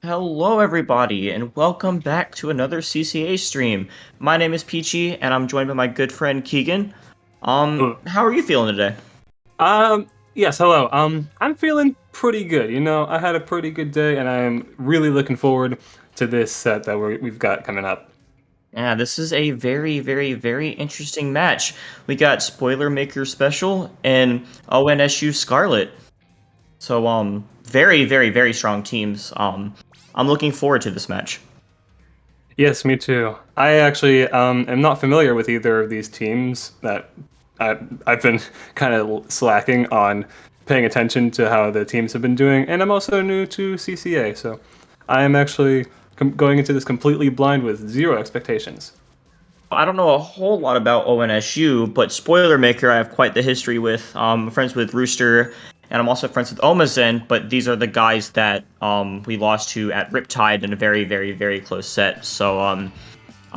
Hello, everybody, and welcome back to another CCA stream. My name is Peachy, and I'm joined by my good friend Keegan. Uh, How are you feeling today? yes, hello. I'm feeling pretty good. I had a pretty good day, and I'm really looking forward to this set that we've got coming up. Yeah, this is a very, very, very interesting match. We got Spoilermaker Special and ONSU Scarlet. So, very, very, very strong teams. I'm looking forward to this match. Yes, me too. I actually am not familiar with either of these teams. I've been kind of slacking on paying attention to how the teams have been doing, and I'm also new to CCA, so I am actually going into this completely blind with zero expectations. I don't know a whole lot about ONSU, but Spoilermaker I have quite the history with. I'm friends with Rooster, and I'm also friends with Omazen, but these are the guys that we lost to at Riptide in a very, very, very close set. So I'm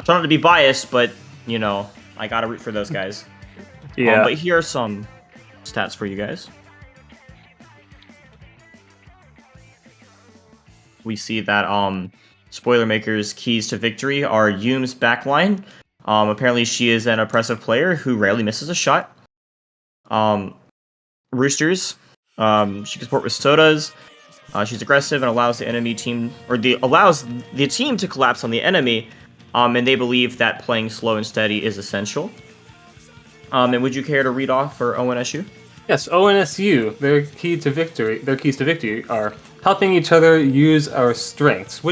trying not to be biased, but I gotta root for those guys. Yeah. But here are some stats for you guys. We see that Spoilermaker's keys to victory are Yume's backline. Apparently, she is an oppressive player who rarely misses a shot. Um, Roosters, she can support with sodas. She's aggressive and allows the enemy team, allows the team to collapse on the enemy. And they believe that playing slow and steady is essential. And would you care to read off for ONSU? Yes, ONSU, their keys to victory are helping each other use our strengths,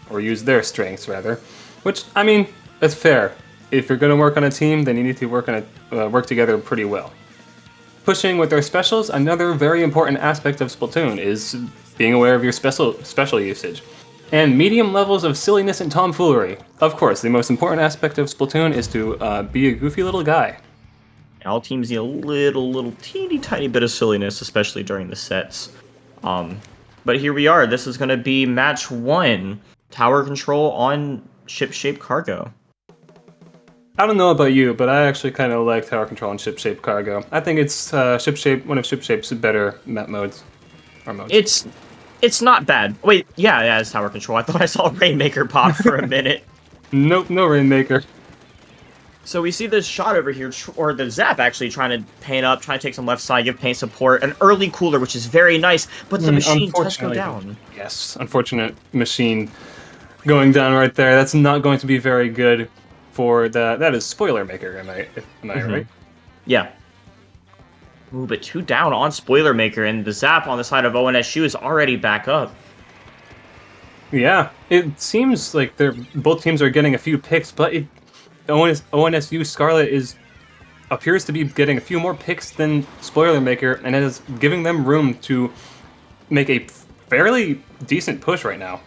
or use their strengths rather, which, I mean, that's fair. If you're going to work on a team, then you need to work together pretty well. Pushing with their specials, another very important aspect of Splatoon is being aware of your special usage. And medium levels of silliness and tomfoolery. Of course, the most important aspect of Splatoon is to be a goofy little guy. All teams need a little teeny tiny bit of silliness, especially during the sets. But here we are. This is going to be match 1. Tower control on ship-shaped cargo. I don't know about you, but I actually kind of like tower control and ship-shaped cargo. I think it's one of ship-shape's better map modes. Or modes. It's not bad. Wait, yeah, it's tower control. I thought I saw Rainmaker pop for a minute. Nope, no Rainmaker. So we see this shot over here, or the Zap actually trying to paint up, trying to take some left side, give paint support, an early cooler, which is very nice, but the machine does go down. Yes, unfortunate machine going down right there. That's not going to be very good for that is Spoilermaker, am I right? Yeah. Ooh, but 2 down on Spoilermaker, and the Zap on the side of ONSU is already back up. Yeah, it seems like both teams are getting a few picks, but ONSU Scarlet appears to be getting a few more picks than Spoilermaker, and it is giving them room to make a fairly decent push right now.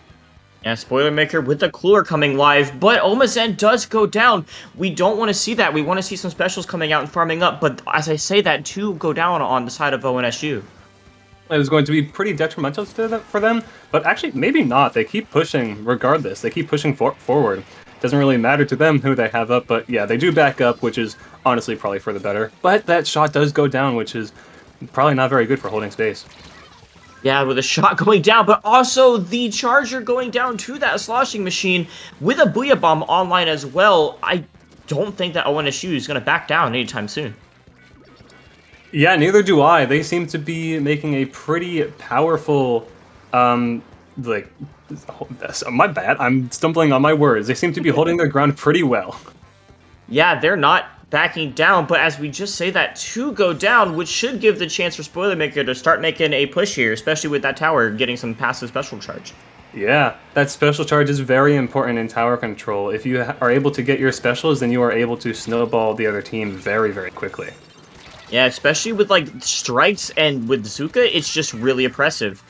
Yeah, Spoilermaker with the cooler coming live, but Omazen does go down. We don't want to see that. We want to see some specials coming out and farming up, but as I say that, 2 go down on the side of ONSU. It was going to be pretty detrimental for them, but actually maybe not. They keep pushing regardless. They keep pushing forward. Doesn't really matter to them who they have up, but yeah, they do back up, which is honestly probably for the better. But that shot does go down, which is probably not very good for holding space. Yeah, with a shot going down, but also the charger going down to that sloshing machine with a Booyah Bomb online as well. I don't think that ONSU is going to back down anytime soon. Yeah, neither do I. They seem to be making a pretty powerful, my bad, I'm stumbling on my words. They seem to be holding their ground pretty well. Yeah, they're not backing down, but as we just say that, 2 go down, which should give the chance for Spoilermaker to start making a push here, especially with that tower getting some passive special charge. Yeah, that special charge is very important in tower control. If you are able to get your specials, then you are able to snowball the other team very, very quickly. Yeah, especially with, strikes and with Zuka, it's just really oppressive.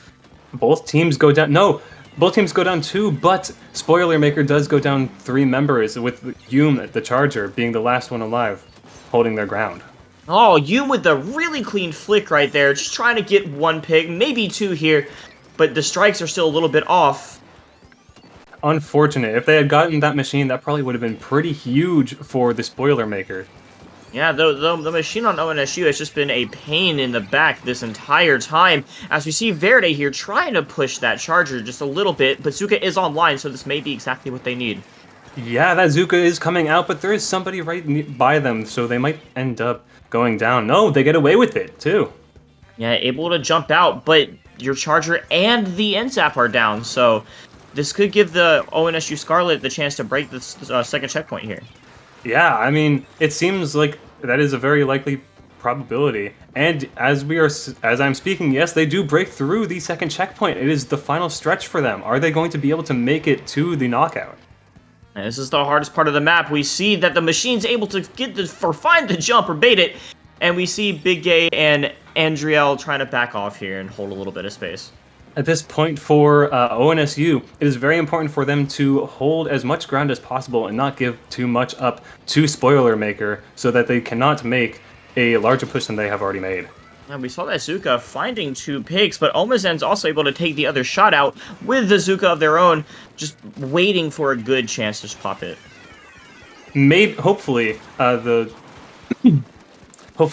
Both teams go down. No, both teams go down 2, but Spoilermaker does go down 3 members, with Yume, the Charger, being the last one alive, holding their ground. Oh, Yume with the really clean flick right there, just trying to get 1 pick, maybe 2 here, but the strikes are still a little bit off. Unfortunate. If they had gotten that machine, that probably would have been pretty huge for the Spoilermaker. Yeah, the machine on ONSU has just been a pain in the back this entire time. As we see Verde here trying to push that charger just a little bit, but Zuka is online, so this may be exactly what they need. Yeah, that Zuka is coming out, but there is somebody by them, so they might end up going down. No, they get away with it, too. Yeah, able to jump out, but your charger and the NZAP are down, so this could give the ONSU Scarlet the chance to break this second checkpoint here. Yeah, I mean, it seems like that is a very likely probability. And as I'm speaking, yes, they do break through the second checkpoint. It is the final stretch for them. Are they going to be able to make it to the knockout? And this is the hardest part of the map. We see that the machine's able to find the jump or bait it, and we see Big Gay and Andriel trying to back off here and hold a little bit of space. At this point for ONSU, it is very important for them to hold as much ground as possible and not give too much up to Spoilermaker so that they cannot make a larger push than they have already made. And we saw that Zuka finding 2 pigs, but Omazen's also able to take the other shot out with the Zuka of their own, just waiting for a good chance to pop it. Hopefully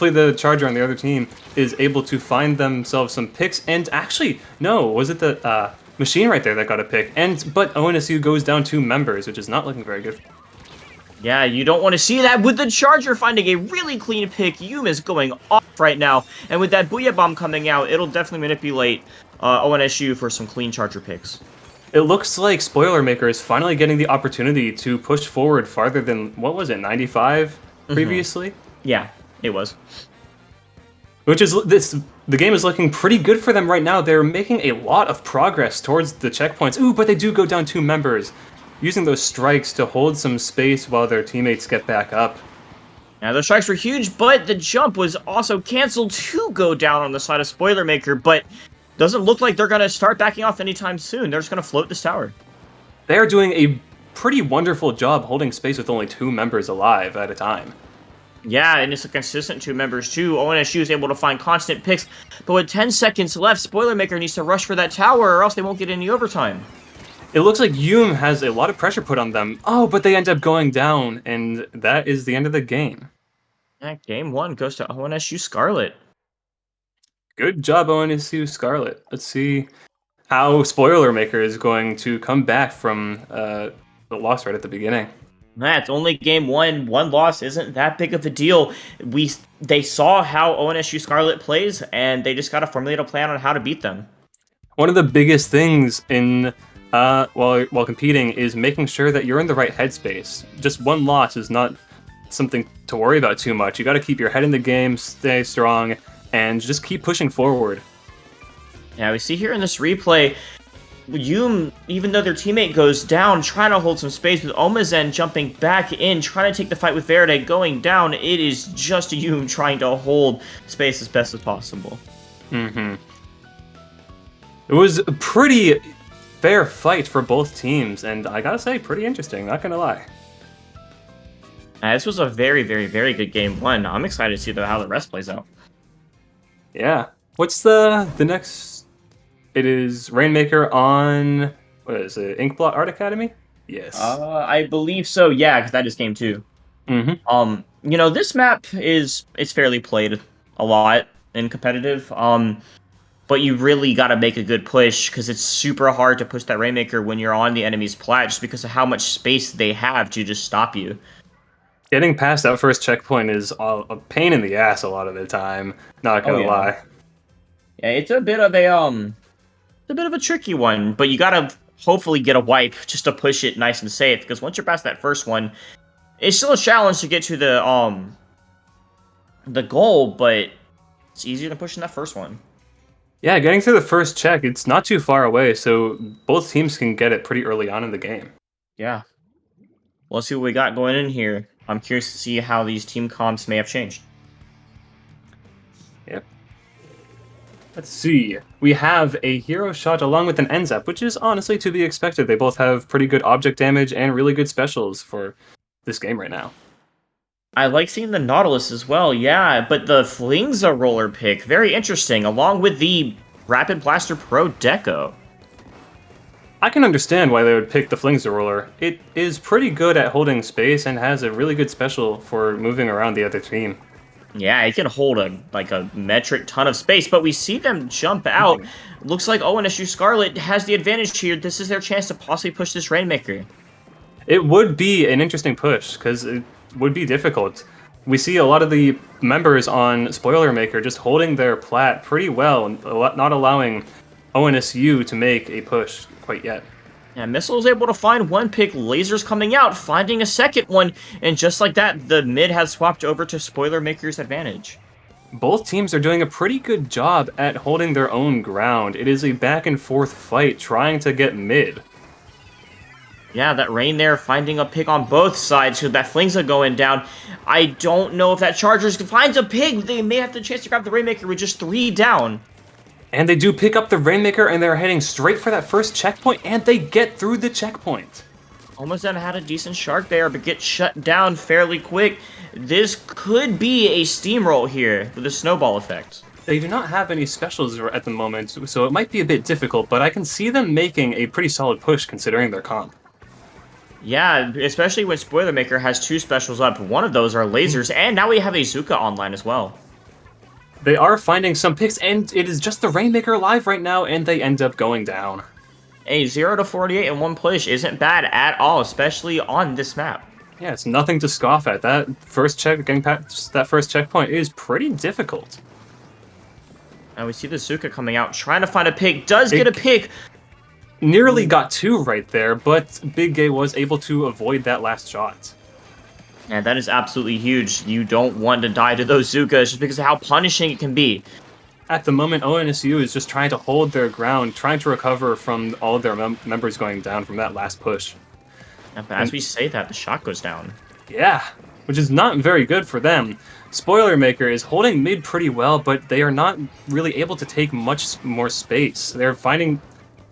the charger on the other team is able to find themselves some picks. And actually, no, was it the machine right there that got a pick? But ONSU goes down 2 members, which is not looking very good. Yeah, you don't want to see that. With the charger finding a really clean pick, Yum is going off right now. And with that Booyah Bomb coming out, it'll definitely manipulate ONSU for some clean charger picks. It looks like Spoilermaker is finally getting the opportunity to push forward farther than, what was it, 95 previously? Yeah, it was. Which is, the game is looking pretty good for them right now. They're making a lot of progress towards the checkpoints. Ooh, but they do go down 2 members, using those strikes to hold some space while their teammates get back up. Now, those strikes were huge, but the jump was also canceled to go down on the side of Spoilermaker, but doesn't look like they're going to start backing off anytime soon. They're just going to float this tower. They're doing a pretty wonderful job holding space with only 2 members alive at a time. Yeah, and it's a consistent 2 members too. ONSU is able to find constant picks, but with 10 seconds left, Spoilermaker needs to rush for that tower or else they won't get any overtime. It looks like Yum has a lot of pressure put on them. Oh, but they end up going down, and that is the end of the game. Yeah, game 1 goes to ONSU Scarlet. Good job, ONSU Scarlet. Let's see how Spoilermaker is going to come back from the loss right at the beginning. It's only game 1. 1 loss isn't that big of a deal. They saw how ONSU Scarlet plays, and they just got to formulate a plan on how to beat them. One of the biggest things in while competing is making sure that you're in the right headspace. Just 1 loss is not something to worry about too much. You got to keep your head in the game, stay strong, and just keep pushing forward. Yeah, we see here in this replay, Yum, even though their teammate goes down, trying to hold some space with Omazen jumping back in, trying to take the fight with Verde going down. It is just Yum trying to hold space as best as possible. Mm-hmm. It was a pretty fair fight for both teams, and I gotta say, pretty interesting, not gonna lie. This was a very, very, very good game 1. I'm excited to see how the rest plays out. Yeah. What's the next? It is Rainmaker on, what is it, Inkblot Art Academy? Yes. I believe so, yeah, because that is game 2. Mm-hmm. This map it's fairly played a lot in competitive, but you really got to make a good push, because it's super hard to push that Rainmaker when you're on the enemy's plat, just because of how much space they have to just stop you. Getting past that first checkpoint is a pain in the ass a lot of the time, not gonna lie. Yeah, it's a bit of a tricky one, but you gotta hopefully get a wipe just to push it nice and safe, because once you're past that first one, it's still a challenge to get to the goal, but it's easier than pushing that first one. Yeah, getting through the first check, it's not too far away, so both teams can get it pretty early on in the game. Yeah. Well, let's see what we got going in here. I'm curious to see how these team comps may have changed. Yep. Let's see. We have a hero shot along with an NZAP, which is honestly to be expected. They both have pretty good object damage and really good specials for this game right now. I like seeing the Nautilus as well, yeah, but the Fling's a roller pick. Very interesting, along with the Rapid Blaster Pro Deco. I can understand why they would pick the Flingza Roller. It is pretty good at holding space and has a really good special for moving around the other team. Yeah, it can hold a metric ton of space, but we see them jump out. Looks like ONSU Scarlet has the advantage here. This is their chance to possibly push this Rainmaker. It would be an interesting push, because it would be difficult. We see a lot of the members on Spoilermaker just holding their plat pretty well, and not allowing ONSU to make a push quite yet. Yeah, Missile is able to find one pick, Lasers coming out, finding a second one, and just like that, the mid has swapped over to Spoilermaker's advantage. Both teams are doing a pretty good job at holding their own ground. It is a back and forth fight trying to get mid. Yeah, that Rain there finding a pick on both sides, so that Flingza going down. I don't know if that Chargers finds a pig. They may have the chance to grab the Rainmaker with just 3 down. And they do pick up the Rainmaker, and they're heading straight for that first checkpoint, and they get through the checkpoint. Almost then had a decent shark there, but gets shut down fairly quick. This could be a steamroll here with a snowball effect. They do not have any specials at the moment, so it might be a bit difficult, but I can see them making a pretty solid push considering their comp. Yeah, especially when Spoilermaker has 2 specials up. One of those are lasers, and now we have a Zuka online as well. They are finding some picks, and it is just the Rainmaker alive right now, and they end up going down. A 0 to 48 in one push isn't bad at all, especially on this map. Yeah, it's nothing to scoff at. Getting past that first checkpoint is pretty difficult. And we see the Zuka coming out, trying to find a pick. Does get a pick. Nearly got 2 right there, but Big Gay was able to avoid that last shot. And that is absolutely huge. You don't want to die to those Zukas just because of how punishing it can be. At the moment, ONSU is just trying to hold their ground, trying to recover from all of their members going down from that last push. But as we say that, the shot goes down. Yeah, which is not very good for them. Spoilermaker is holding mid pretty well, but they are not really able to take much more space. They're finding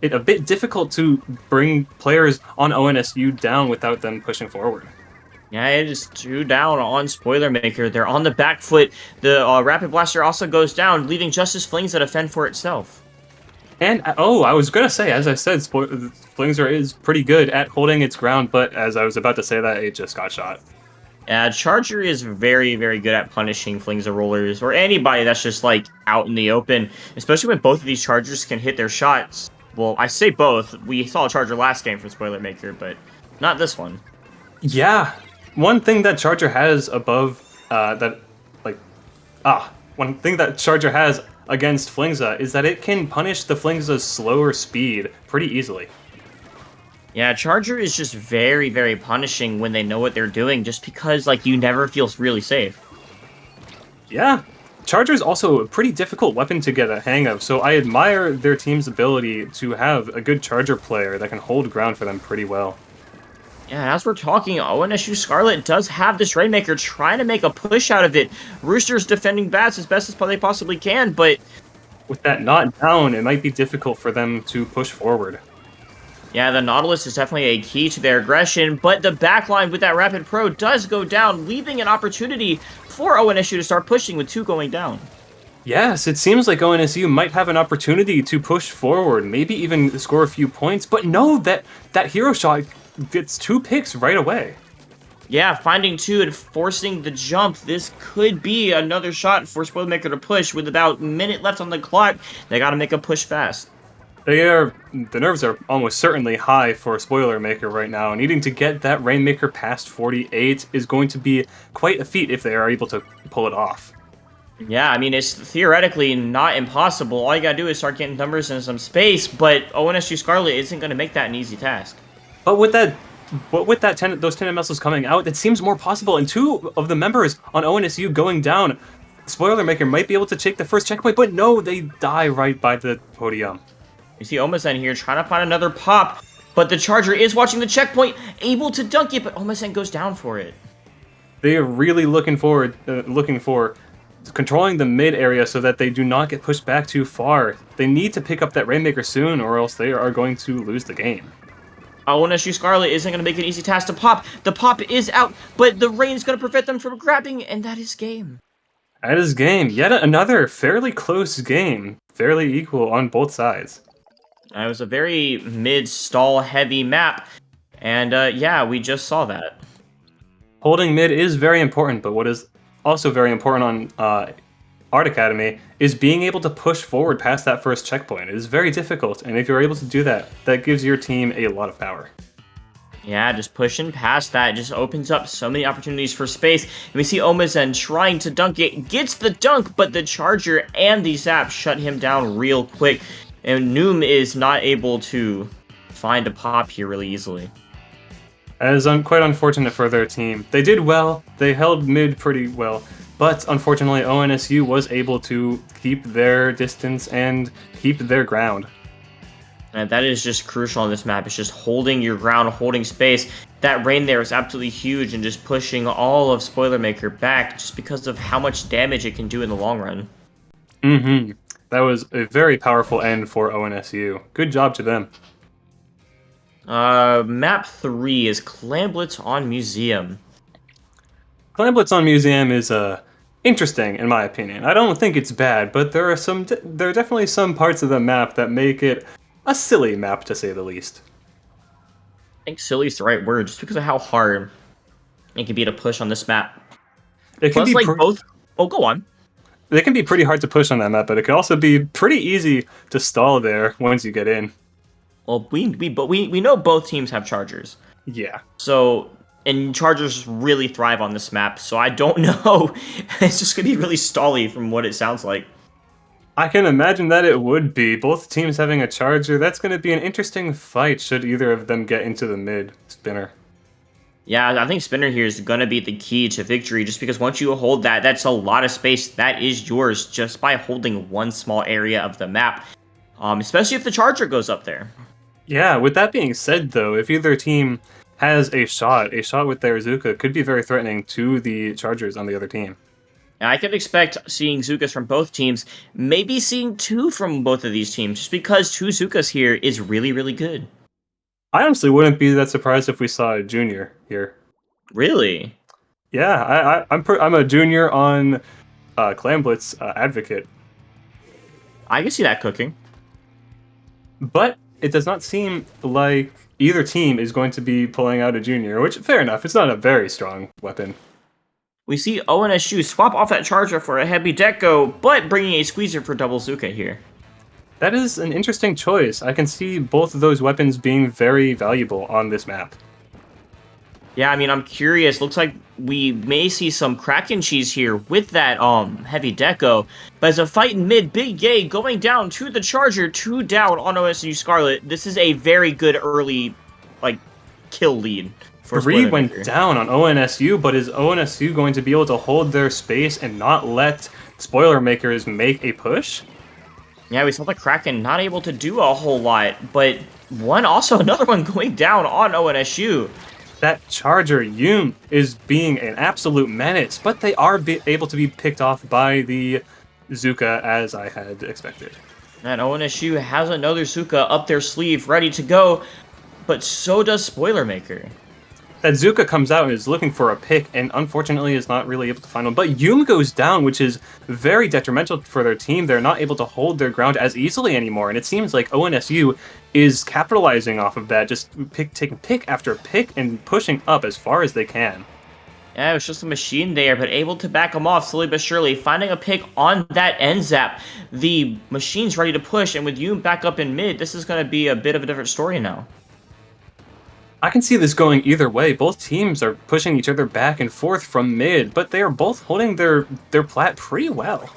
it a bit difficult to bring players on ONSU down without them pushing forward. Yeah, it is 2 down on Spoilermaker. They're on the back foot. The Rapid Blaster also goes down, leaving Justice Flingza to fend for itself. And, I was going to say, as I said, Flingza is pretty good at holding its ground, but as I was about to say that, it just got shot. Charger is very, very good at punishing Flingza rollers, or anybody that's just, like, out in the open, especially when both of these Chargers can hit their shots. Well, I say both. We saw a Charger last game from Spoilermaker, but not this one. Yeah. One thing that Charger has above, one thing that Charger has against Flingza is that it can punish the Flingza's slower speed pretty easily. Yeah, Charger is just very, very punishing when they know what they're doing, just because, like, you never feel really safe. Yeah. Charger is also a pretty difficult weapon to get a hang of, so I admire their team's ability to have a good Charger player that can hold ground for them pretty well. Yeah, as we're talking, ONSU Scarlet does have this Rainmaker trying to make a push out of it. Rooster's defending bats as best as they possibly can, but... with that not down, it might be difficult for them to push forward. Yeah, the Nautilus is definitely a key to their aggression, but the backline with that Rapid Pro does go down, leaving an opportunity for ONSU to start pushing with 2 going down. Yes, it seems like ONSU might have an opportunity to push forward, maybe even score a few points, but no, that hero shot gets 2 picks right away. Yeah, finding 2 and forcing the jump. This could be another shot for Spoilermaker to push with about a minute left on the clock. They gotta make a push fast. The nerves are almost certainly high for Spoilermaker right now. Needing to get that Rainmaker past 48 is going to be quite a feat if they are able to pull it off. Yeah, I mean, it's theoretically not impossible. All you gotta do is start getting numbers in some space, but ONSU Scarlet isn't gonna make that an easy thtask. But with those 10 missiles coming out, it seems more possible. And 2 of the members on ONSU going down, Spoilermaker might be able to take the first checkpoint, but no, they die right by the podium. You see Omasen here trying to find another pop, but the Charger is watching the checkpoint, able to dunk it, but Omasen goes down for it. They are really looking for controlling the mid area so that they do not get pushed back too far. They need to pick up that Rainmaker soon, or else they are going to lose the game. ONSU Scarlet isn't going to make an easy task to pop. The pop is out, but the rain is going to prevent them from grabbing, and that is game. That is game. Yet another fairly close game. Fairly equal on both sides. It was a very mid-stall heavy map, and yeah, we just saw that. Holding mid is very important, but what is also very important on Art Academy is being able to push forward past that first checkpoint. It is very difficult, and if you're able to do that, that gives your team a lot of power. Yeah, just pushing past that just opens up so many opportunities for space. And we see Omazen trying to dunk it, gets the dunk, but the charger and the zap shut him down real quick. And Noom is not able to find a pop here really easily. As quite unfortunate for their team. They did well, they held mid pretty well, but unfortunately ONSU was able to keep their distance and keep their ground. And that is just crucial on this map. It's just holding your ground, holding space. That rain there is absolutely huge and just pushing all of Spoilermaker back just because of how much damage it can do in the long run. Mm-hmm. That was a very powerful end for ONSU. Good job to them. Map 3 is Clamblitz on Museum. Clamblitz on Museum is interesting in my opinion. I don't think it's bad, but there are definitely some parts of the map that make it a silly map to say the least. I think silly is the right word, just because of how hard it can be to push on this map. It can Plus, be like, both... Oh, go on. They can be pretty hard to push on that map, but it can also be pretty easy to stall there once you get in. Well, we know both teams have chargers. Yeah. So, and chargers really thrive on this map, so I don't know. It's just going to be really stally from what it sounds like. I can imagine that it would be. Both teams having a charger, that's going to be an interesting fight should either of them get into the mid spinner. Yeah, I think spinner here is going to be the key to victory, just because once you hold that, that's a lot of space. That is yours just by holding one small area of the map, especially if the charger goes up there. Yeah, with that being said, though, if either team has a shot with their Zuka could be very threatening to the chargers on the other team. And I could expect seeing Zukas from both teams, maybe seeing two from both of these teams, just because two Zukas here is really, really good. I honestly wouldn't be that surprised if we saw a junior here. Really? Yeah, I'm a junior on Clamblitz advocate. I can see that cooking. But it does not seem like either team is going to be pulling out a junior, which, fair enough, it's not a very strong weapon. We see ONSU swap off that charger for a heavy deco, but bringing a squeezer for double Zuka here. That is an interesting choice. I can see both of those weapons being very valuable on this map. Yeah, I mean, I'm curious. Looks like we may see some Kraken cheese here with that heavy deco. But as a fight in mid, Big Yay going down to the charger, 2 down on OSU Scarlet. This is a very good early, like, kill lead for 3 went down on ONSU, but is ONSU going to be able to hold their space and not let Spoilermakers make a push? Yeah, we saw the Kraken not able to do a whole lot, but another one going down on ONSU. That charger, Yum, is being an absolute menace, but they are able to be picked off by the Zuka as I had expected. And ONSU has another Zuka up their sleeve, ready to go, but so does Spoilermaker. That Zuka comes out and is looking for a pick, and unfortunately is not really able to find one. But Yum goes down, which is very detrimental for their team. They're not able to hold their ground as easily anymore, and it seems like ONSU is capitalizing off of that, just taking pick after pick and pushing up as far as they can. Yeah, it was just a machine there, but able to back them off slowly but surely, finding a pick on that end zap. The machine's ready to push, and with Yum back up in mid, this is going to be a bit of a different story now. I can see this going either way. Both teams are pushing each other back and forth from mid, but they are both holding their plat pretty well.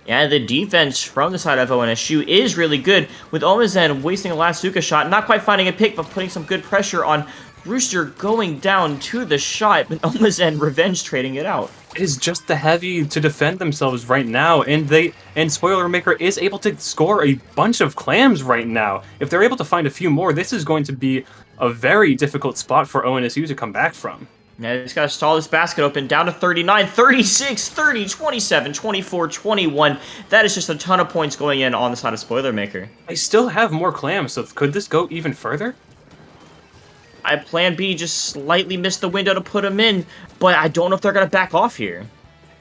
Yeah, the defense from the side of ONSU is really good, with Omazen wasting a last Zuka shot, not quite finding a pick, but putting some good pressure on Rooster going down to the shot, but Omazen revenge trading it out. It is just the heavy to defend themselves right now, and Spoilermaker is able to score a bunch of clams right now. If they're able to find a few more, this is going to be a very difficult spot for ONSU to come back from. Now, just gotta stall this basket open, down to 39, 36, 30, 27, 24, 21. That is just a ton of points going in on the side of Spoilermaker. They still have more clams, so could this go even further? Plan B just slightly missed the window to put them in, but I don't know if they're gonna back off here.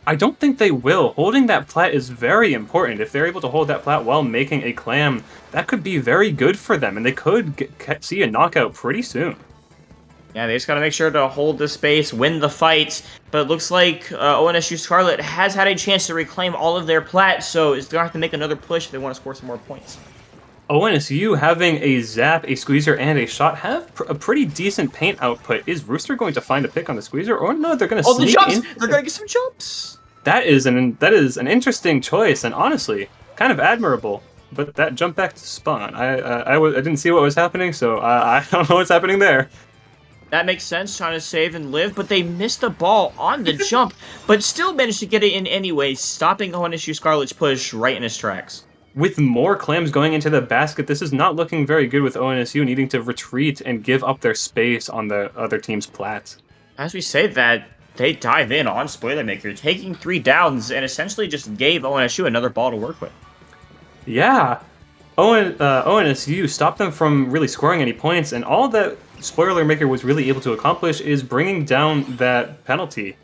I don't think they will. Holding that plat is very important. If they're able to hold that plat while making a clam, that could be very good for them, and they could see a knockout pretty soon. Yeah, they just gotta make sure to hold the space, win the fight. But it looks like ONSU Scarlet has had a chance to reclaim all of their plat, so it's gonna have to make another push if they want to score some more points. ONSU having a zap, a squeezer, and a shot have a pretty decent paint output. Is Rooster going to find a pick on the squeezer, or no? They're going to The sneak jumps! in. They're gonna get some jumps! That is an interesting choice, and honestly, kind of admirable. But that jump back to spawn, I didn't see what was happening, so I don't know what's happening there. That makes sense, trying to save and live, but they missed the ball on the jump, but still managed to get it in anyway, stopping ONSU Scarlet's push right in his tracks. With more clams going into the basket, this is not looking very good with ONSU needing to retreat and give up their space on the other team's plats. As we say that, they dive in on Spoilermaker, taking 3 downs, and essentially just gave ONSU another ball to work with. Yeah, ONSU stopped them from really scoring any points, and all that Spoilermaker was really able to accomplish is bringing down that penalty.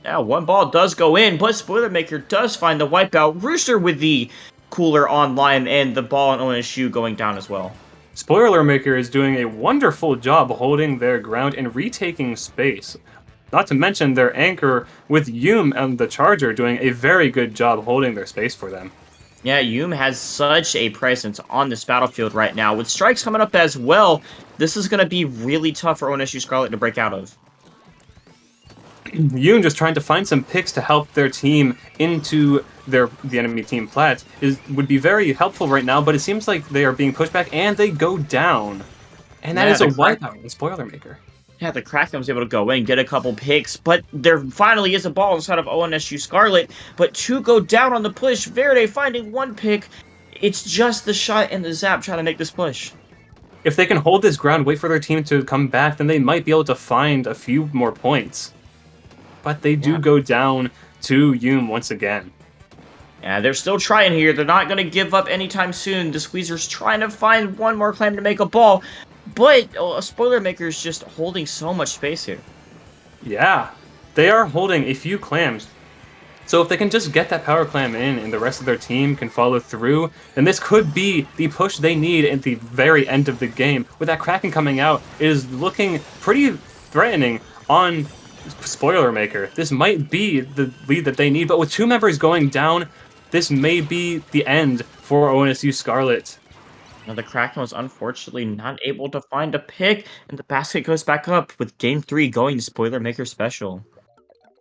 Yeah, 1 ball does go in, but Spoilermaker does find the wipeout. Rooster with the cooler on line, and the ball on ONSU going down as well. Spoilermaker is doing a wonderful job holding their ground and retaking space. Not to mention their anchor with Yum and the Charger doing a very good job holding their space for them. Yeah, Yum has such a presence on this battlefield right now. With strikes coming up as well, this is going to be really tough for ONSU Scarlet to break out of. Yoon just trying to find some picks to help their team into the enemy team plat would be very helpful right now, but it seems like they are being pushed back and they go down. And that is a wipeout in Spoilermaker. Yeah, the Kraken was able to go in, get a couple picks, but there finally is a ball inside of ONSU Scarlet, but 2 go down on the push. Verde finding 1 pick. It's just the shot and the zap trying to make this push. If they can hold this ground, wait for their team to come back, then they might be able to find a few more points. But they do go down to Yum once again. Yeah, they're still trying here. They're not going to give up anytime soon. The Squeezer's trying to find 1 more clam to make a ball. But Spoilermaker's just holding so much space here. Yeah, they are holding a few clams. So if they can just get that power clam in and the rest of their team can follow through, then this could be the push they need at the very end of the game. With that Kraken coming out, it is looking pretty threatening on Spoilermaker. This might be the lead that they need, but with 2 members going down, this may be the end for ONSU Scarlet. Now the Kraken was unfortunately not able to find a pick, and the basket goes back up with Game 3 going to Spoilermaker Special.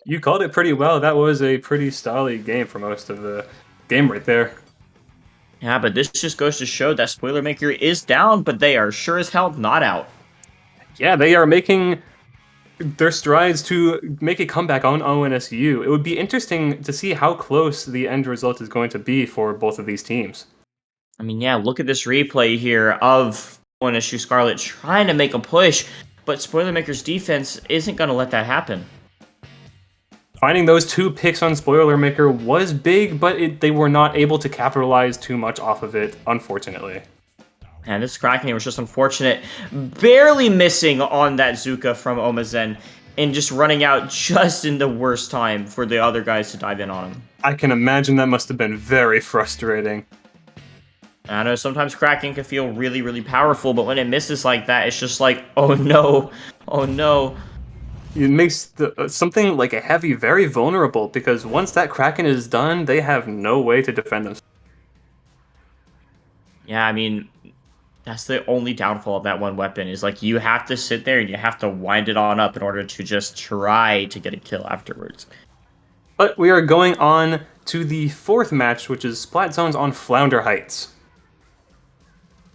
You called it pretty well. That was a pretty stally game for most of the game right there. Yeah, but this just goes to show that Spoilermaker is down, but they are sure as hell not out. Yeah, they are making their strides to make a comeback on ONSU. It would be interesting to see how close the end result is going to be for both of these teams. I mean, yeah, look at this replay here of ONSU Scarlet trying to make a push, but Spoilermaker's defense isn't going to let that happen. Finding those 2 picks on Spoilermaker was big, but they were not able to capitalize too much off of it, unfortunately. And this Kraken was just unfortunate, barely missing on that Zuka from Omazen, and just running out just in the worst time for the other guys to dive in on him. I can imagine that must have been very frustrating. I know sometimes Kraken can feel really, really powerful, but when it misses like that, it's just like, oh no, oh no. It makes something like a heavy very vulnerable, because once that Kraken is done, they have no way to defend themselves. Yeah, I mean, that's the only downfall of that one weapon, is like you have to sit there and you have to wind it on up in order to just try to get a kill afterwards. But we are going on to the 4th match, which is Splat Zones on Flounder Heights.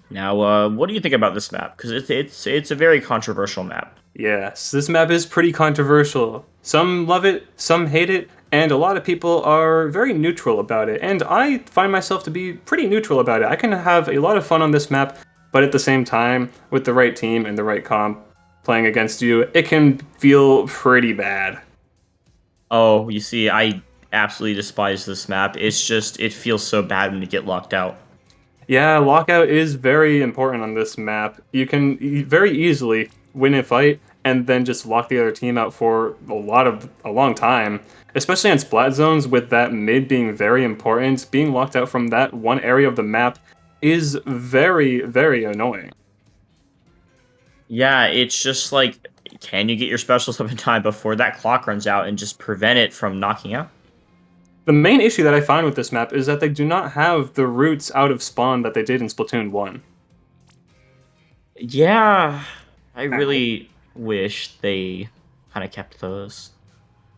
Now, what do you think about this map? Because it's a very controversial map. Yes, this map is pretty controversial. Some love it, some hate it, and a lot of people are very neutral about it. And I find myself to be pretty neutral about it. I can have a lot of fun on this map, but at the same time, with the right team and the right comp playing against you, it can feel pretty bad. Oh, you see, I absolutely despise this map. It's just, it feels so bad when you get locked out. Yeah, lockout is very important on this map. You can very easily win a fight and then just lock the other team out for a long time. Especially on splat zones, with that mid being very important, being locked out from that one area of the map is very, very annoying. Yeah, it's just like, can you get your specials up in time before that clock runs out and just prevent it from knocking out? The main issue that I find with this map is that they do not have the routes out of spawn that they did in Splatoon 1. Yeah, I really wish they kind of kept those.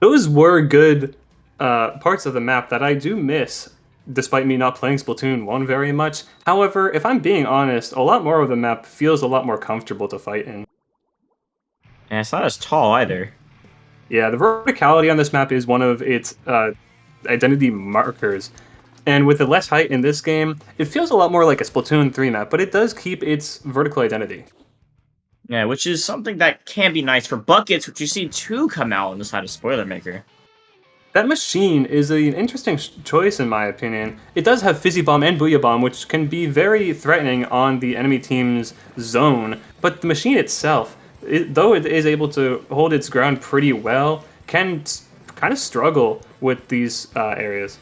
Those were good parts of the map that I do miss, despite me not playing Splatoon 1 very much. However, if I'm being honest, a lot more of the map feels a lot more comfortable to fight in. And it's not as tall either. Yeah, the verticality on this map is one of its identity markers. And with the less height in this game, it feels a lot more like a Splatoon 3 map, but it does keep its vertical identity. Yeah, which is something that can be nice for buckets, which you see two come out on the side of Spoilermaker. That machine is an interesting choice in my opinion. It does have Fizzy Bomb and Booyah Bomb, which can be very threatening on the enemy team's zone, but the machine itself, though it is able to hold its ground pretty well, can kind of struggle with these areas.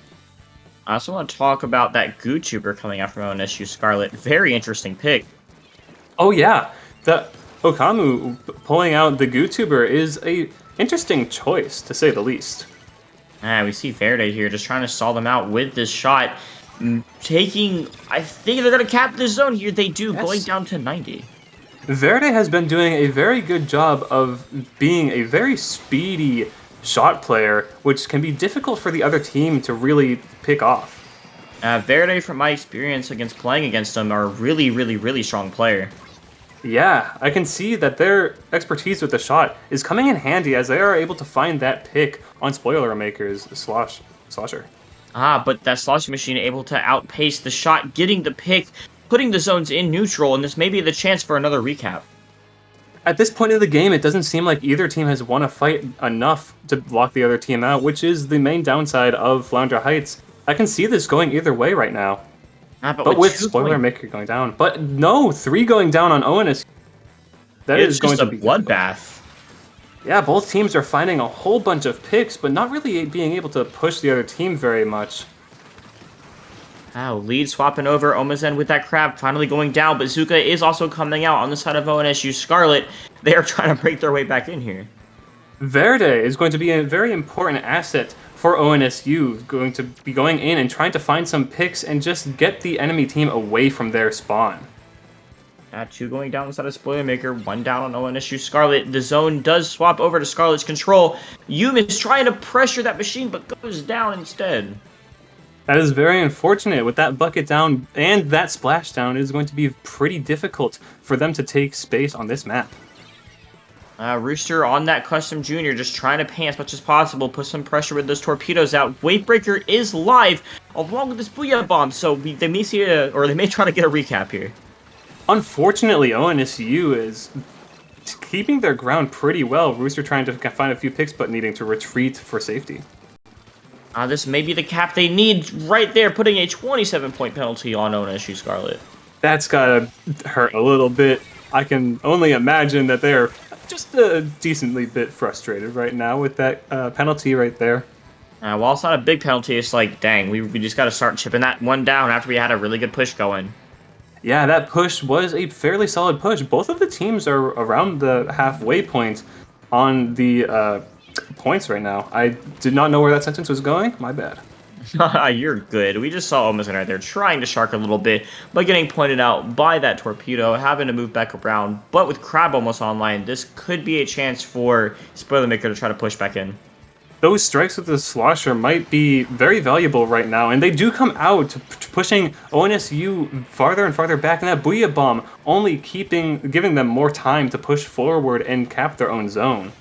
I also want to talk about that Gootuber coming out from OnSU Scarlet. Very interesting pick. Oh yeah, the Okamu pulling out the Gootuber is a interesting choice, to say the least. We see Verde here just trying to stall them out with this shot. Taking, I think they're going to cap this zone here. They do, yes. Going down to 90. Verde has been doing a very good job of being a very speedy shot player, which can be difficult for the other team to really pick off. Verde, from my experience against playing against them, are a really, really, really strong player. Yeah, I can see that their expertise with the shot is coming in handy as they are able to find that pick on Spoilermaker's slosher. But that sloshing machine able to outpace the shot, getting the pick, putting the zones in neutral, and this may be the chance for another recap. At this point in the game, it doesn't seem like either team has won a fight enough to lock the other team out, which is the main downside of Flounder Heights. I can see this going either way right now. But with Spoilermaker going down. But no, 3 going down on ONSU. That is going to be a bloodbath. Yeah, both teams are finding a whole bunch of picks, but not really being able to push the other team very much. Lead swapping over. Omazen with that crab finally going down, but Zuka is also coming out on the side of ONSU Scarlet. They are trying to break their way back in here. Verde is going to be a very important asset for ONSU, going to be going in and trying to find some picks and just get the enemy team away from their spawn. 2 going down inside of Spoilermaker, 1 down on ONSU Scarlet. The zone does swap over to Scarlet's control. Yum is trying to pressure that machine, but goes down instead. That is very unfortunate. With that bucket down and that splash down, it is going to be pretty difficult for them to take space on this map. Rooster on that Custom Junior, just trying to paint as much as possible, put some pressure with those torpedoes out. Weight-breaker is live, along with this Booyah Bomb, so they may see they may try to get a recap here. Unfortunately, ONSU is keeping their ground pretty well. Rooster trying to find a few picks, but needing to retreat for safety. This may be the cap they need right there, putting a 27-point penalty on ONSU Scarlet. That's gotta hurt a little bit. I can only imagine that they're just a decently bit frustrated right now with that penalty right there. While it's not a big penalty, it's like, dang, we just got to start chipping that one down after we had a really good push going. Yeah, that push was a fairly solid push. Both of the teams are around the halfway point on the points right now. I did not know where that sentence was going. My bad. You're good. We just saw Omazen right there trying to shark a little bit, but getting pointed out by that torpedo, having to move back around. But with Crab almost online, this could be a chance for Spoilermaker to try to push back in. Those strikes with the slosher might be very valuable right now, and they do come out pushing ONSU farther and farther back, and that Booyah Bomb only giving them more time to push forward and cap their own zone.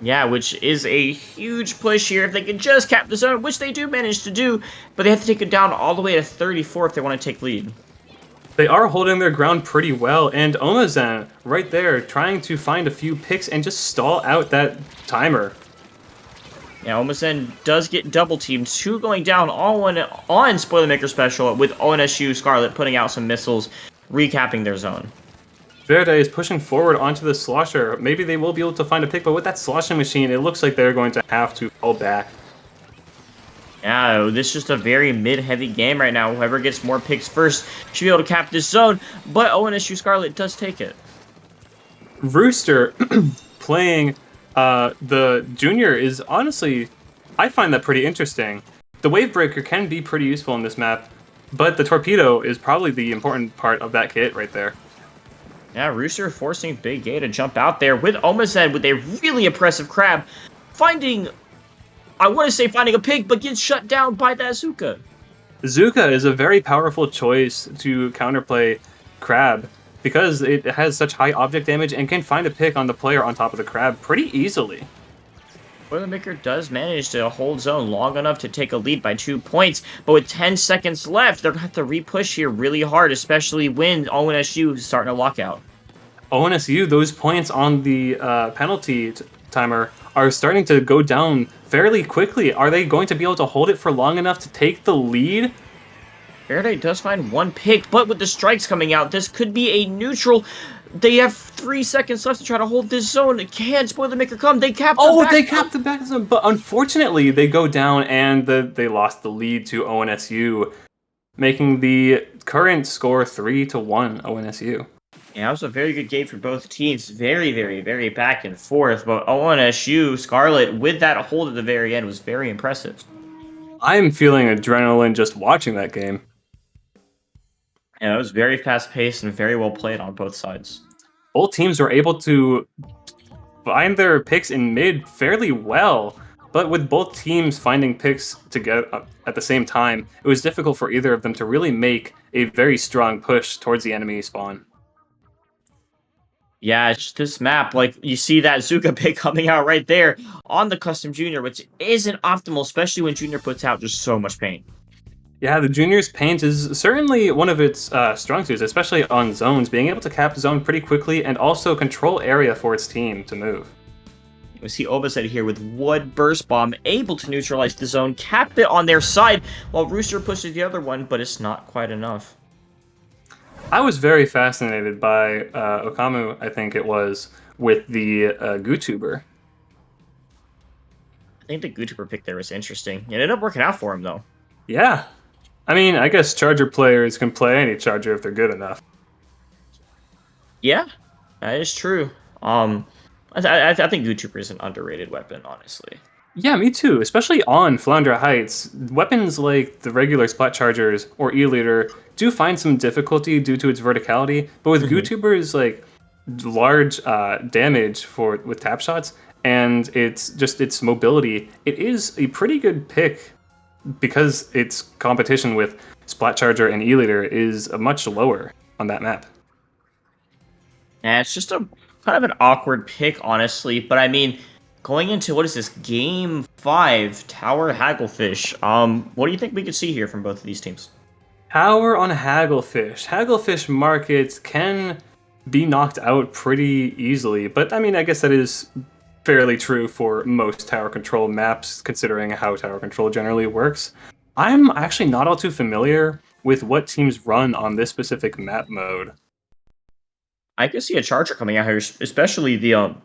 Yeah, which is a huge push here if they can just cap the zone, which they do manage to do, but they have to take it down all the way to 34 if they want to take lead. They are holding their ground pretty well, and Omazen right there trying to find a few picks and just stall out that timer. Yeah, Omazen does get double teamed, 2 going down, all on Spoilermaker special with ONSU Scarlet putting out some missiles, recapping their zone. Verde is pushing forward onto the slosher. Maybe they will be able to find a pick, but with that sloshing machine, it looks like they're going to have to fall back. Yeah, this is just a very mid-heavy game right now. Whoever gets more picks first should be able to cap this zone, but ONSU Scarlet does take it. Rooster playing the junior is honestly, I find that pretty interesting. The wave breaker can be pretty useful in this map, but the torpedo is probably the important part of that kit right there. Yeah, Rooster forcing Big A to jump out there with Omazed with a really impressive crab, finding, I want to say finding a pig, but gets shut down by that Zuka. Zuka is a very powerful choice to counterplay crab because it has such high object damage and can find a pick on the player on top of the crab pretty easily. Spoilermaker does manage to hold zone long enough to take a lead by 2 points, but with 10 seconds left, they're going to have to re-push here really hard, especially when ONSU is starting to lock out. ONSU, those points on the penalty timer are starting to go down fairly quickly. Are they going to be able to hold it for long enough to take the lead? Faraday does find one pick, but with the strikes coming out, this could be a neutral. They have 3 seconds left to try to hold this zone. Can Spoilermaker come? They capped the back. They capped the back zone, but unfortunately they go down and they lost the lead to ONSU, making the current score 3-1 ONSU. Yeah, it was a very good game for both teams. Very, very, very back and forth. But ONSU, Scarlet, with that hold at the very end, was very impressive. I'm feeling adrenaline just watching that game. And it was very fast-paced and very well played on both sides. Both teams were able to find their picks in mid fairly well, but with both teams finding picks together at the same time, it was difficult for either of them to really make a very strong push towards the enemy spawn. Yeah, it's just this map, like, you see that Zuka pick coming out right there on the Custom Junior, which isn't optimal, especially when Junior puts out just so much paint. Yeah, the Junior's paint is certainly one of its strong suits, especially on zones, being able to cap zone pretty quickly and also control area for its team to move. We see Obaset here with Wood Burst Bomb, able to neutralize the zone, cap it on their side, while Rooster pushes the other one, but it's not quite enough. I was very fascinated by Okamu, I think it was, with the GooTuber. I think the GooTuber pick there was interesting. It ended up working out for him, though. Yeah. I mean, I guess Charger players can play any Charger if they're good enough. Yeah, that is true. I think GooTuber is an underrated weapon, honestly. Yeah, me too. Especially on Flounder Heights, weapons like the regular Splat Chargers or E-Leader do find some difficulty due to its verticality, but with GooTuber's like large damage with tap shots and its mobility, it is a pretty good pick because its competition with Splat Charger and E-Leader is much lower on that map. And it's just a kind of an awkward pick, honestly, but I mean, going into, what is this, Game 5, Tower Hagglefish, what do you think we could see here from both of these teams? Tower on Hagglefish. Hagglefish markets can be knocked out pretty easily, but I mean, I guess that is fairly true for most tower control maps, considering how tower control generally works. I'm actually not all too familiar with what teams run on this specific map mode. I could see a Charger coming out here, especially the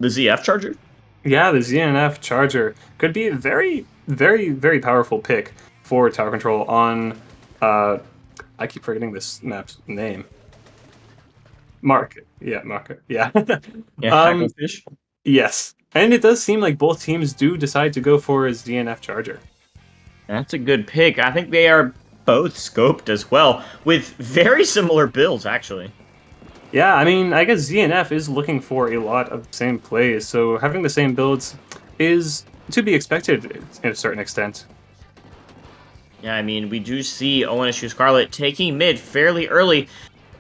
ZF Charger. Yeah, the ZNF Charger could be a very, very, very powerful pick for tower control on, I keep forgetting this map's name. Market. Yeah, Market. Yeah. Yeah, Hagglefish. Yes. And it does seem like both teams do decide to go for a ZNF Charger. That's a good pick. I think they are both scoped as well, with very similar builds, actually. Yeah, I mean, I guess ZNF is looking for a lot of the same plays, so having the same builds is to be expected to a certain extent. Yeah, I mean, we do see ONSU Scarlet taking mid fairly early,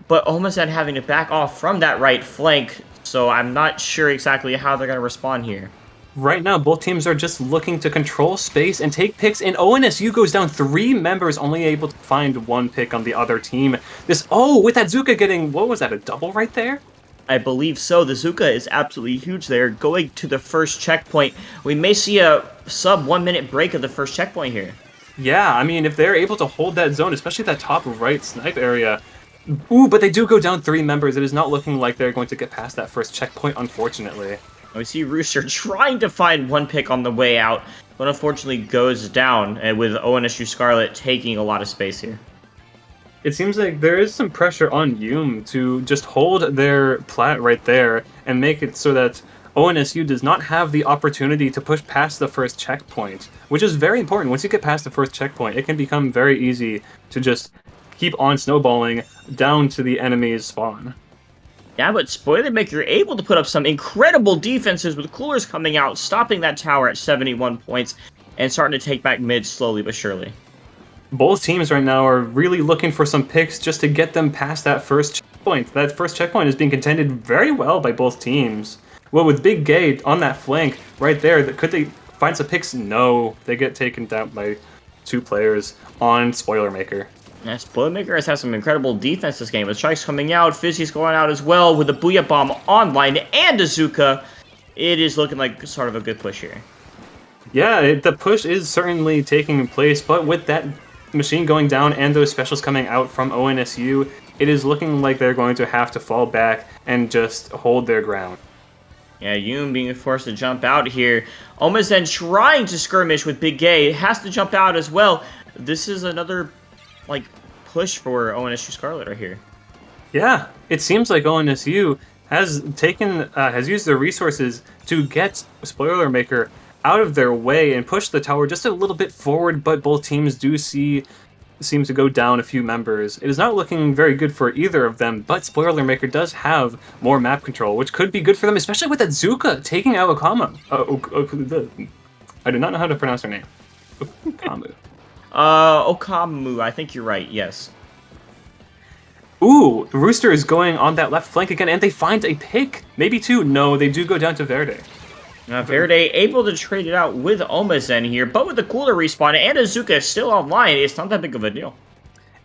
but Omazed having to back off from that right flank, so I'm not sure exactly how they're going to respond here. Right now, both teams are just looking to control space and take picks, and ONSU goes down 3 members, only able to find 1 pick on the other team. With that Zuka getting, what was that, a double right there? I believe so. The Zuka is absolutely huge there. Going to the first checkpoint, we may see a sub 1 minute break of the first checkpoint here. Yeah, I mean, if they're able to hold that zone, especially that top right snipe area, Ooh, but they do go down 3 members. It is not looking like they're going to get past that first checkpoint, unfortunately. We see Rooster trying to find one pick on the way out, but unfortunately goes down, and with ONSU Scarlet taking a lot of space here. It seems like there is some pressure on Yum to just hold their plat right there and make it so that ONSU does not have the opportunity to push past the first checkpoint, which is very important. Once you get past the first checkpoint, it can become very easy to just keep on snowballing down to the enemy's spawn. Yeah, but Spoilermaker able to put up some incredible defenses with coolers coming out, stopping that tower at 71 points, and starting to take back mid slowly but surely. Both teams right now are really looking for some picks just to get them past that first checkpoint. That first checkpoint is being contended very well by both teams. Well, with Big Gay on that flank right there, could they find some picks? No, they get taken down by 2 players on Spoilermaker. Yeah, Spoilermaker has had some incredible defense this game, with strikes coming out, Fizzy's going out as well, with the Booyah Bomb online, and Azuka. It is looking like sort of a good push here. Yeah, the push is certainly taking place, but with that machine going down and those specials coming out from ONSU, it is looking like they're going to have to fall back and just hold their ground. Yeah, Yoon being forced to jump out here. Omazen trying to skirmish with Big Gay, has to jump out as well. This is another like push for ONSU Scarlet right here. Yeah, it seems like ONSU has used their resources to get Spoilermaker out of their way and push the tower just a little bit forward, but both teams do seem to go down a few members. It is not looking very good for either of them, but Spoilermaker does have more map control, which could be good for them, especially with Azuka taking out Okama. I do not know how to pronounce her name. Okamu. Okamu, I think you're right, yes. Ooh, Rooster is going on that left flank again, and they find a pick. Maybe 2. No, they do go down to Verde. Verde able to trade it out with Omazen here, but with the cooler respawn and Azuka still online, it's not that big of a deal.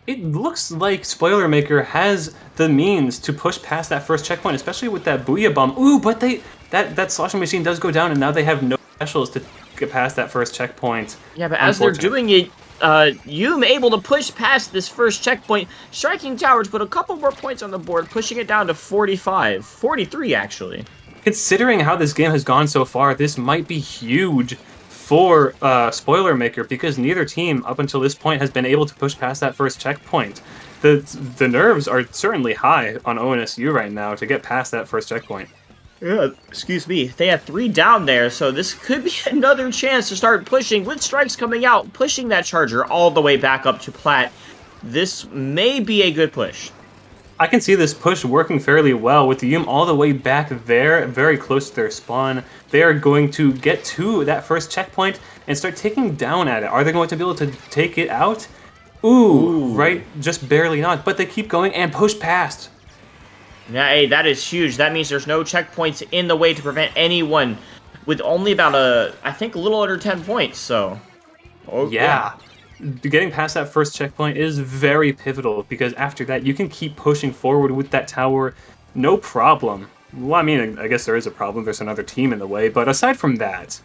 It looks like Spoilermaker has the means to push past that first checkpoint, especially with that Booyah Bomb. Ooh, but that sloshing machine does go down, and now they have no specials to get past that first checkpoint. Yeah, but as they're doing it, Yum able to push past this first checkpoint, striking tower to put a couple more points on the board, pushing it down to 45. 43, actually. Considering how this game has gone so far, this might be huge for Spoilermaker, because neither team up until this point has been able to push past that first checkpoint. The nerves are certainly high on ONSU right now to get past that first checkpoint. Yeah, excuse me. They have 3 down there, so this could be another chance to start pushing with strikes coming out, pushing that charger all the way back up to plat. This may be a good push. I can see this push working fairly well with the Yum all the way back there, very close to their spawn. They are going to get to that first checkpoint and start taking down at it. Are they going to be able to take it out? Ooh, right, just barely not, but they keep going and push past. Yeah, hey, that is huge. That means there's no checkpoints in the way to prevent anyone with only about I think a little under 10 points, so. Oh, yeah. Getting past that first checkpoint is very pivotal, because after that you can keep pushing forward with that tower, no problem. Well, I mean, I guess there is a problem. There's another team in the way, but aside from that.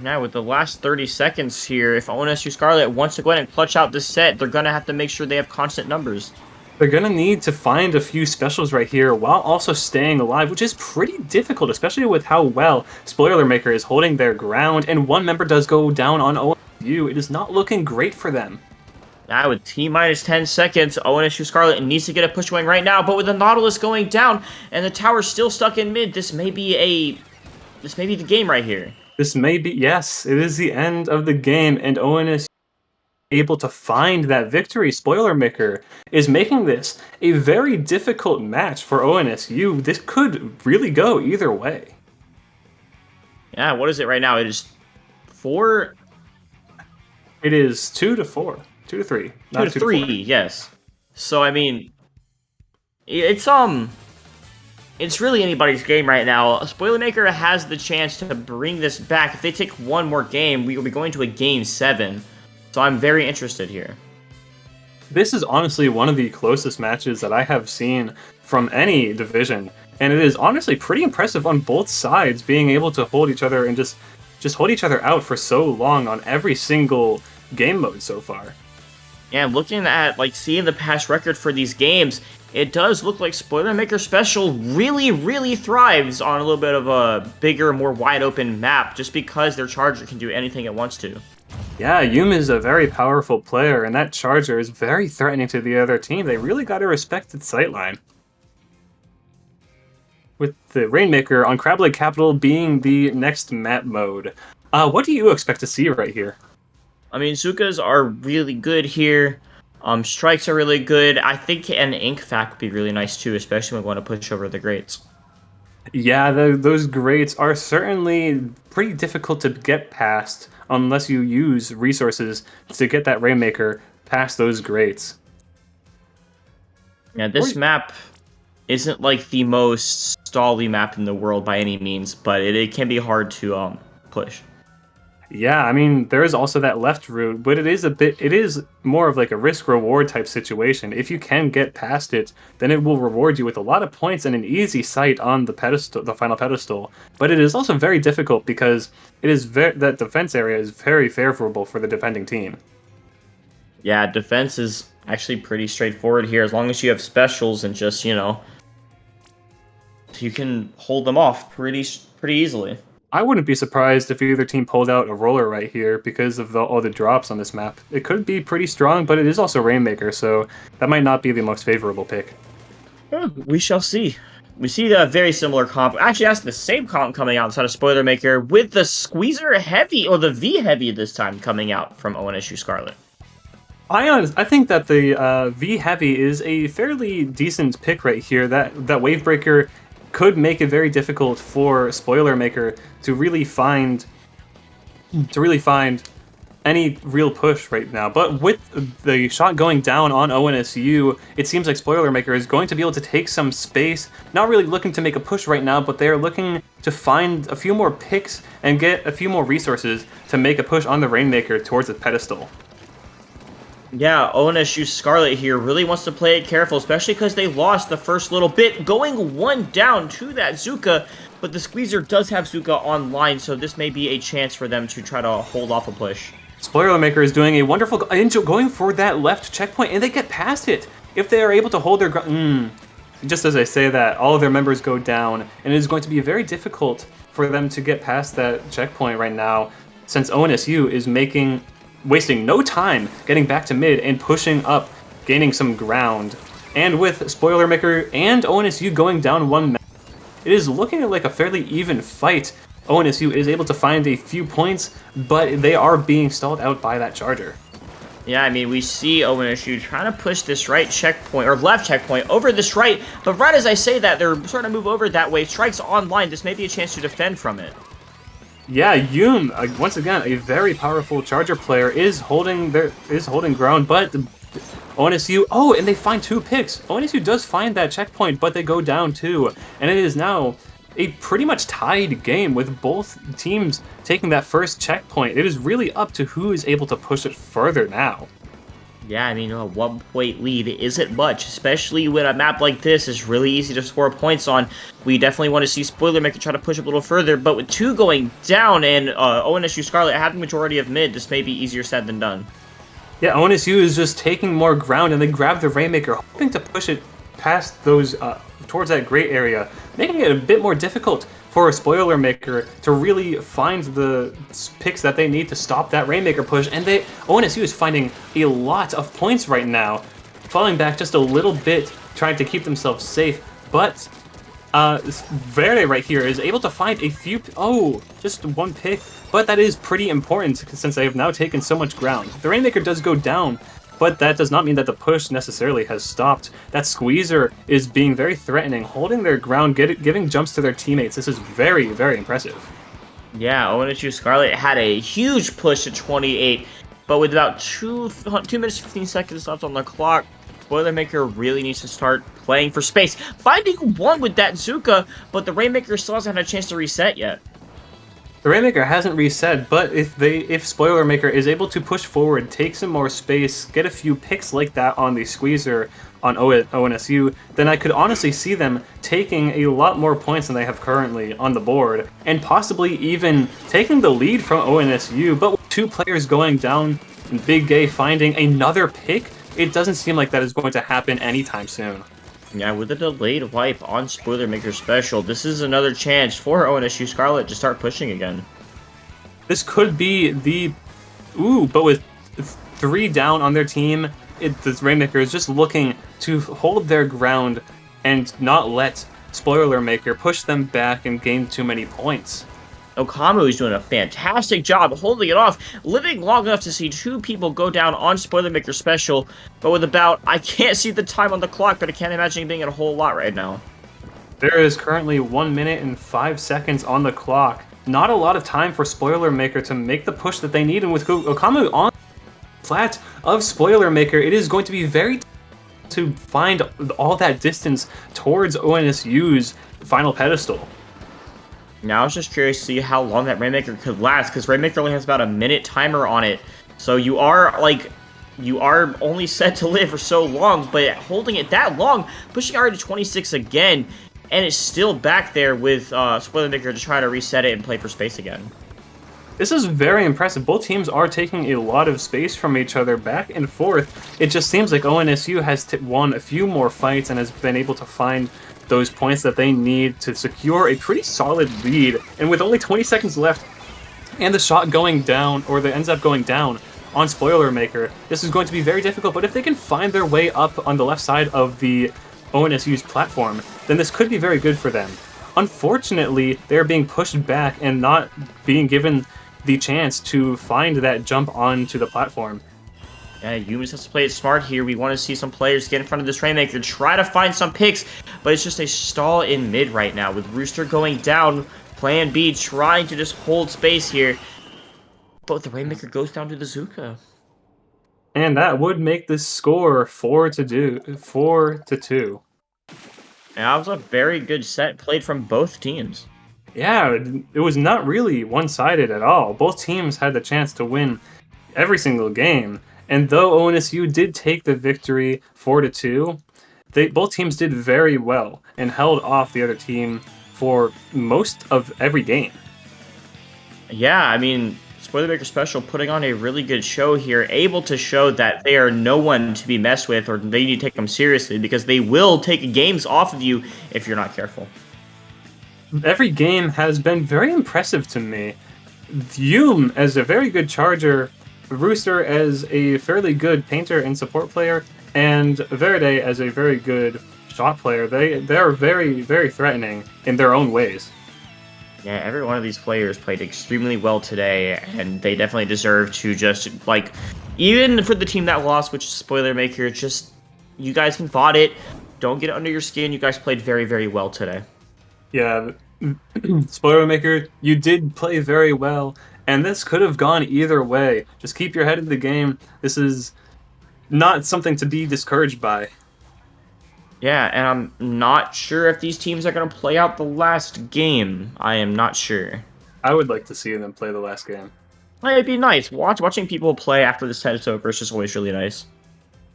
Now, with the last 30 seconds here, if ONSU Scarlet wants to go ahead and clutch out this set, they're going to have to make sure they have constant numbers. They're going to need to find a few specials right here while also staying alive, which is pretty difficult, especially with how well Spoilermaker is holding their ground, and one member does go down on ONSU. It is not looking great for them. Now, with T-minus 10 seconds, ONSU Scarlet needs to get a push going right now, but with the Nautilus going down and the tower still stuck in mid, this may be the game right here. This may be, yes, it is the end of the game, and ONSU able to find that victory. Spoilermaker is making this a very difficult match for ONSU. This could really go either way. Yeah, what is it right now? It is 4. It is 2-4, 2-3, not 2-3. Yes. So I mean, it's really anybody's game right now. Spoilermaker has the chance to bring this back. If they take one more game, we will be going to a game 7. So I'm very interested here. This is honestly one of the closest matches that I have seen from any division, and it is honestly pretty impressive on both sides, being able to hold each other and just hold each other out for so long on every single game mode so far. And looking at like seeing the past record for these games, it does look like Spoilermaker Special really thrives on a little bit of a bigger, more wide open map, just because their charger can do anything it wants to. Yeah, Yum is a very powerful player, and that charger is very threatening to the other team. They really got to respect its sightline. With the Rainmaker on Crab Lake Capital being the next map mode. What do you expect to see right here? I mean, Zukas are really good here. Strikes are really good. I think an Ink Fact would be really nice too, especially when we want to push over the grates. Yeah, those grades are certainly pretty difficult to get past unless you use resources to get that Rainmaker past those grades. Yeah, this map isn't like the most stally map in the world by any means, but it can be hard to push. Yeah, I mean, there is also that left route, but it is more of like a risk-reward type situation. If you can get past it, then it will reward you with a lot of points and an easy sight on the pedestal, the final pedestal. But it is also very difficult because that defense area is very favorable for the defending team. Yeah, defense is actually pretty straightforward here as long as you have specials and just, you can hold them off pretty easily. I wouldn't be surprised if either team pulled out a roller right here because of all the drops on this map. It could be pretty strong, but it is also Rainmaker, so that might not be the most favorable pick. We shall see. We see a very similar comp. Actually, that's the same comp coming out inside of Spoilermaker with the Squeezer Heavy, or the V Heavy this time, coming out from OnSU Scarlet. I think that the V Heavy is a fairly decent pick right here. That Wavebreaker could make it very difficult for Spoilermaker to really find any real push right now. But with the shot going down on ONSU, it seems like Spoilermaker is going to be able to take some space. Not really looking to make a push right now, but they are looking to find a few more picks and get a few more resources to make a push on the Rainmaker towards the pedestal. Yeah, ONSU Scarlet here really wants to play it careful, especially because they lost the first little bit, going one down to that Zuka, but the Squeezer does have Zuka online, so this may be a chance for them to try to hold off a push. Spoilermaker is doing a wonderful going for that left checkpoint, and they get past it. If they are able to hold their ground, just as I say that, all of their members go down, and it is going to be very difficult for them to get past that checkpoint right now, since ONSU is wasting no time getting back to mid and pushing up, gaining some ground. And with Spoilermaker and ONSU going down one map, it is looking like a fairly even fight. ONSU is able to find a few points, but they are being stalled out by that charger. Yeah, I mean, we see ONSU trying to push this right checkpoint, or left checkpoint, over this right, but right as I say that, they're starting to move over that way. Strike's online. This may be a chance to defend from it. Yeah, Yum, once again, a very powerful charger player, is holding ground, but ONSU, and they find two picks. ONSU does find that checkpoint, but they go down too, and it is now a pretty much tied game with both teams taking that first checkpoint. It is really up to who is able to push it further now. Yeah, I mean, a 1-point lead isn't much, especially when a map like this is really easy to score points on. We definitely want to see Spoilermaker try to push a little further, but with two going down and ONSU Scarlet having majority of mid, this may be easier said than done. Yeah, ONSU is just taking more ground, and they grab the Rainmaker, hoping to push it past those, towards that gray area, making it a bit more difficult for a Spoilermaker to really find the picks that they need to stop that Rainmaker push, and ONSU is finding a lot of points right now, falling back just a little bit, trying to keep themselves safe, but Verde right here is able to find a few, just one pick, but that is pretty important since they have now taken so much ground. The Rainmaker does go down, but that does not mean that the push necessarily has stopped. That Squeezer is being very threatening, holding their ground, giving jumps to their teammates. This is very impressive. Yeah, ONSU Scarlet had a huge push to 28, but with about 2 minutes 15 seconds left on the clock, Spoilermaker really needs to start playing for space. Finding one with that Zuka, but the Rainmaker still hasn't had a chance to reset yet. The Rainmaker hasn't reset, but if Spoilermaker is able to push forward, take some more space, get a few picks like that on the Squeezer on ONSU, then I could honestly see them taking a lot more points than they have currently on the board, and possibly even taking the lead from ONSU, but with two players going down, And Big Gay finding another pick. It doesn't seem like that is going to happen anytime soon. Yeah, with a delayed wipe on Spoilermaker Special, this is another chance for ONSU Scarlet to start pushing again. This could be the... Ooh, but with 3 down on their team, the Rainmaker is just looking to hold their ground and not let Spoilermaker push them back and gain too many points. Okamu is doing a fantastic job holding it off, living long enough to see 2 people go down on Spoilermaker Special, but with about, I can't see the time on the clock, but I can't imagine it being a whole lot right now. There is currently 1 minute and 5 seconds on the clock. Not a lot of time for Spoilermaker to make the push that they need, and with Okamu on flat of Spoilermaker, it is going to be very to find all that distance towards ONSU's final pedestal. Now I was just curious to see how long that Rainmaker could last, because Rainmaker only has about a minute timer on it. So you are only set to live for so long, but holding it that long, pushing already to 26 again, and it's still back there with Spoilermaker to try to reset it and play for space again. This is very impressive. Both teams are taking a lot of space from each other back and forth. It just seems like ONSU has won a few more fights and has been able to find those points that they need to secure a pretty solid lead. And with only 20 seconds left and the shot going down, or the ends up going down on Spoilermaker, this is going to be very difficult. But if they can find their way up on the left side of the ONSU's platform, then this could be very good for them. Unfortunately, they're being pushed back and not being given the chance to find that jump onto the platform. Yeah, Yumis has to play it smart here. We want to see some players get in front of this Rainmaker, try to find some picks, but it's just a stall in mid right now with Rooster going down. Plan B trying to just hold space here, but the Rainmaker goes down to the Zuka. And that would make the score 4-2. And that was a very good set played from both teams. Yeah, it was not really one-sided at all. Both teams had the chance to win every single game. And though ONSU did take the victory 4-2, both teams did very well and held off the other team for most of every game. Yeah, I mean, Spoilermaker Special putting on a really good show here, able to show that they are no one to be messed with, or they need to take them seriously, because they will take games off of you if you're not careful. Every game has been very impressive to me. Yume as a very good charger, Rooster as a fairly good painter and support player, and Verde as a very good shot player. They're very, very threatening in their own ways. Yeah, every one of these players played extremely well today, and they definitely deserve to just, like, even for the team that lost, which is Spoilermaker, just, you guys can fought it. Don't get it under your skin. You guys played very, very well today. Yeah, Spoilermaker, you did play very well, and this could have gone either way. Just keep your head in the game. This is not something to be discouraged by. Yeah, and I'm not sure if these teams are going to play out the last game. I am not sure. I would like to see them play the last game. It'd be nice. Watching people play after this set is over is just always really nice.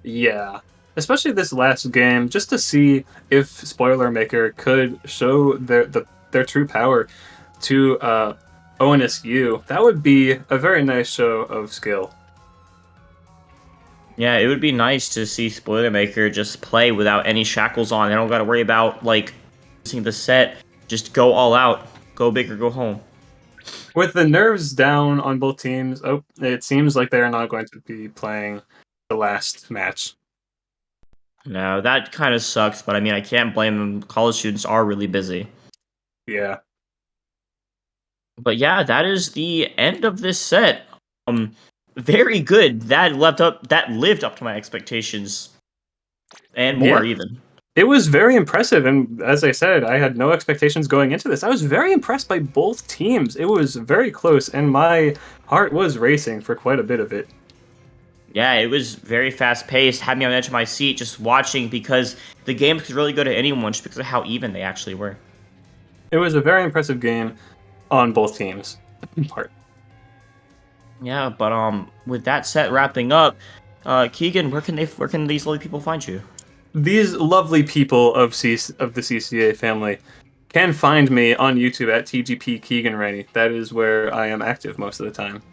Yeah, especially this last game, just to see if Spoilermaker could show their true power to ONSU. That would be a very nice show of skill. Yeah, it would be nice to see Spoilermaker just play without any shackles on. They don't got to worry about, like, seeing the set. Just go all out. Go big or go home. With the nerves down on both teams, it seems like they are not going to be playing the last match. No, that kind of sucks, but I mean, I can't blame them. College students are really busy. Yeah. But yeah, that is the end of this set. Very good. That lived up to my expectations. And more, even. It was very impressive, and as I said, I had no expectations going into this. I was very impressed by both teams. It was very close, and my heart was racing for quite a bit of it. Yeah, it was very fast-paced, had me on the edge of my seat just watching, because the game could really go to anyone just because of how even they actually were. It was a very impressive game on both teams' part. Yeah, but with that set wrapping up, Keegan, where can these lovely people find you? These lovely people of the CCA family can find me on YouTube at TGP Keegan Rainey. That is where I am active most of the time.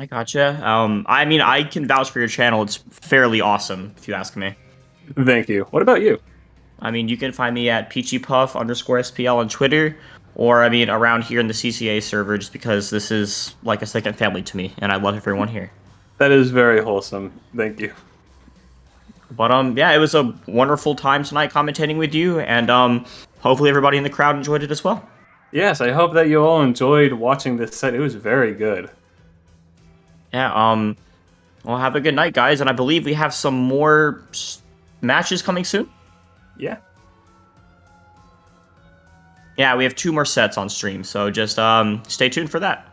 I gotcha. I mean, I can vouch for your channel. It's fairly awesome, if you ask me. Thank you. What about you? I mean, you can find me at peachypuff_SPL on Twitter, or I mean, around here in the CCA server, just because this is like a second family to me, and I love everyone here. That is very wholesome. Thank you. But yeah, it was a wonderful time tonight commentating with you, and hopefully everybody in the crowd enjoyed it as well. Yes, I hope that you all enjoyed watching this set. It was very good. Yeah. Well, have a good night, guys, and I believe we have some more matches coming soon. Yeah. Yeah, we have 2 more sets on stream, so just stay tuned for that.